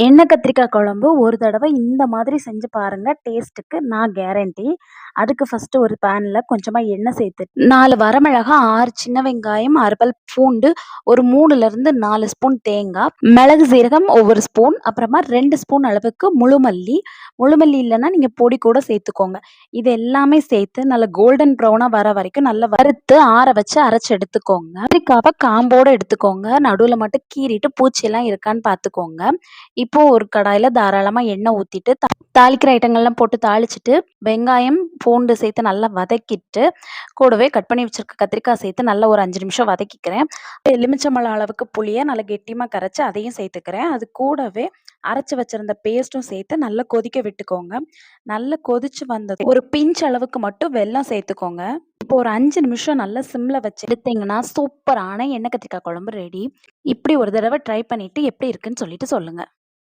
எண்ணெய் கத்திரிக்காய் குழம்பு ஒரு தடவை இந்த மாதிரி செஞ்சு பாருங்க. டேஸ்ட்டுக்கு நான் கேரண்டி. அதுக்கு ஃபர்ஸ்ட்டு ஒரு பேன்ல கொஞ்சமா எண்ணெய் சேர்த்து 4 வரமிளகா, 6 சின்ன வெங்காயம், 6 பல் பூண்டு, ஒரு 3லிருந்து 4 ஸ்பூன் தேங்காய், மிளகு, சீரகம் ஒவ்வொரு ஸ்பூன், அப்புறமா 2 ஸ்பூன் அளவுக்கு முழுமல்லி. முழுமல்லி இல்லைன்னா நீங்க பொடி கூட சேர்த்துக்கோங்க. இது எல்லாமே சேர்த்து நல்லா கோல்டன் ப்ரௌனா வர வரைக்கும் நல்லா வறுத்து ஆற வச்சு அரைச்சு எடுத்துக்கோங்க. கத்திரிக்காவை காம்போட எடுத்துக்கோங்க. நடுவில் மட்டும் கீறிட்டு பூச்சியெல்லாம் இருக்கான்னு பார்த்துக்கோங்க. இப்போ ஒரு கடாயில தாராளமா எண்ணெய் ஊத்திட்டு, தாளிக்கிற ஐட்டங்கள்லாம் போட்டு தாளிச்சுட்டு, வெங்காயம், பூண்டு சேர்த்து நல்லா வதக்கிட்டு, கூடவே கட் பண்ணி வச்சிருக்க கத்திரிக்காய் சேர்த்து நல்லா ஒரு 5 நிமிஷம் வதக்கிக்கிறேன். எலுமிச்சம்பழம் அளவுக்கு புளிய நல்லா கெட்டியமா கரைச்சு அதையும் சேர்த்துக்கிறேன். அது கூடவே அரைச்சு வச்சிருந்த பேஸ்ட்டும் சேர்த்து நல்லா கொதிக்க விட்டுக்கோங்க. நல்லா கொதிச்சு வந்தது ஒரு பிஞ்ச் அளவுக்கு மட்டும் வெல்லம் சேர்த்துக்கோங்க. இப்போ ஒரு 5 நிமிஷம் நல்லா சிம்ல வச்சு எடுத்தீங்கன்னா, சூப்பரான எண்ணெய் கத்திரிக்காய் குழம்பு ரெடி. இப்படி ஒரு தடவை ட்ரை பண்ணிட்டு எப்படி இருக்குன்னு சொல்லிட்டு சொல்லுங்க.